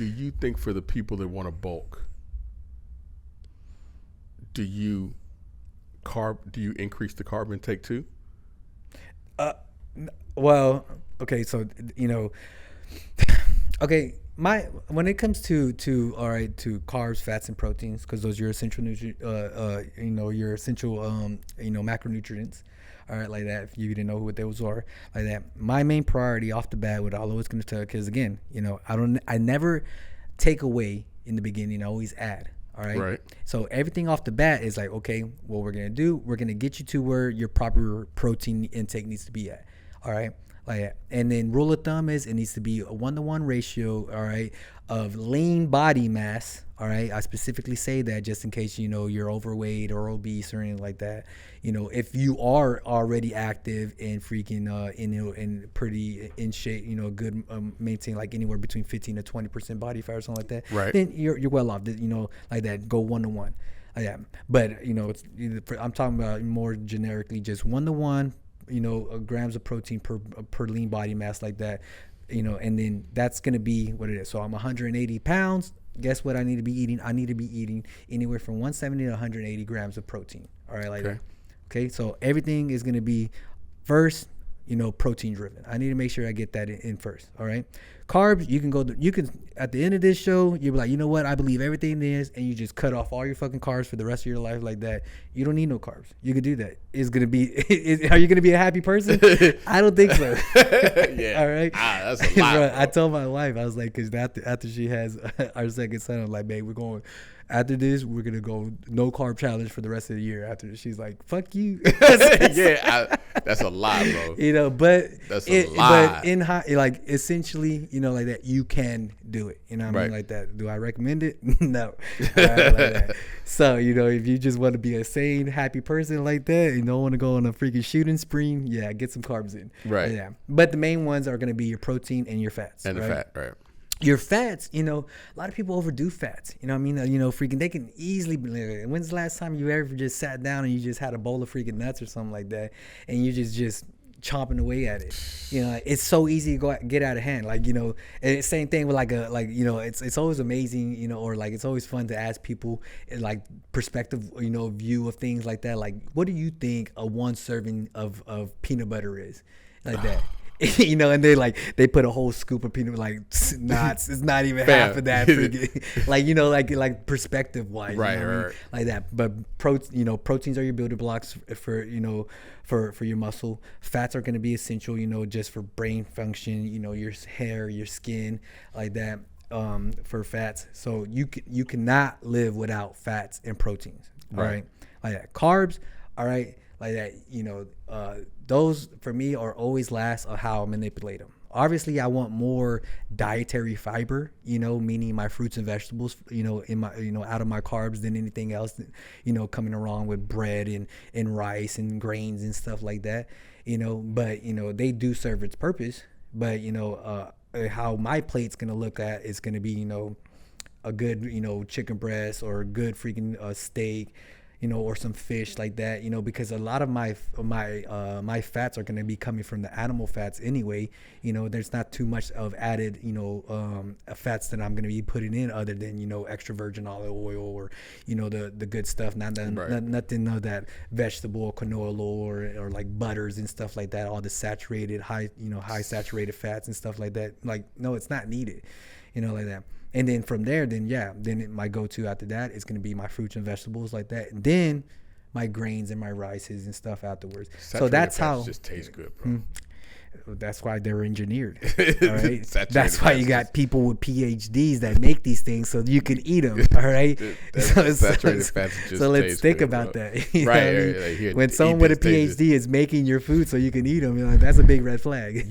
do you think for the people that want to bulk, do you increase the carb intake too? Well, okay, so okay, when it comes to carbs, fats, and proteins, because those are your essential your essential macronutrients. All right, like that. If you didn't know what those are, like that. My main priority off the bat, what I always going to tell, because again, I never take away in the beginning. I always add. All right. Right. So everything off the bat is like, okay, what we're gonna do, we're gonna get you to where your proper protein intake needs to be at. All right. Like that. And then rule of thumb is it needs to be a 1-to-1 ratio, all right, of lean body mass. All right. I specifically say that just in case, you're overweight or obese or anything like that. If you are already active and freaking, and pretty in shape, good, maintain like anywhere between 15 to 20% body fat or something like that, right, then you're well off, like that, go 1-to-1. Yeah. But, I'm talking about more generically, just 1-to-1, grams of protein per lean body mass, like that, and then that's going to be what it is. So I'm 180 pounds. Guess what I need to be eating? I need to be eating anywhere from 170 to 180 grams of protein. All right. Like okay. That. Okay. So everything is going to be first, protein driven. I need to make sure I get that in first. All right. Carbs, you can at the end of this show, you'll be like, you know what? I believe everything is, and you just cut off all your fucking carbs for the rest of your life like that. You don't need no carbs. You could do that. It's going to be, are you going to be a happy person? I don't think so. Yeah. All right. That's a lot. Bro, I told my wife, I was like, because after she has our second son, I'm like, babe, after this, we're going to go no carb challenge for the rest of the year. After this, she's like, fuck you. Yeah, that's a lot, bro. But that's a lot. But in high, like essentially, like that, you can do it. You know what I mean? Like that. Do I recommend it? No. Like that. So, if you just want to be a sane, happy person like that and don't want to go on a freaking shooting spree, yeah, get some carbs in. Right. Yeah. But the main ones are going to be your protein and your fats. And the fat, right. Your fats, a lot of people overdo fats. You know what I mean? Freaking, they can easily. When's the last time you ever just sat down and you just had a bowl of freaking nuts or something like that, and you just chomping away at it? It's so easy to get out of hand. Like, and same thing with it's always amazing, or like it's always fun to ask people like perspective, view of things like that. Like, what do you think a one serving of peanut butter is? Like that. And they put a whole scoop of peanut, like, nuts. It's not even half of that. Freaking, like perspective wise, right. Like that. But proteins are your building blocks for your muscle. Fats are going to be essential, just for brain function. Your hair, your skin, like that. For fats, so you cannot live without fats and proteins. All right, like that. Carbs, all right, like that. Those for me are always last of how I manipulate them. Obviously, I want more dietary fiber, meaning my fruits and vegetables, in my, out of my carbs than anything else, coming along with bread and rice and grains and stuff like that, but, they do serve its purpose. But, how my plate's going to look at is going to be, a good, chicken breast or a good freaking steak, or some fish like that, because a lot of my fats are going to be coming from the animal fats anyway. There's not too much of added, fats that I'm going to be putting in other than, extra virgin olive oil or, the good stuff, nothing of that vegetable canola or like butters and stuff like that, all the saturated, high saturated fats and stuff like that. Like, no, it's not needed, like that. And then from there, then my go-to after that is going to be my fruits and vegetables like that. And then my grains and my rices and stuff afterwards. So that's how. Just tastes good, bro. That's why they're engineered. All right. That's why you got people with PhDs that make these things so you can eat them. All right. So let's think about that. Right. When someone with a PhD is making your food so you can eat them, that's a big red flag.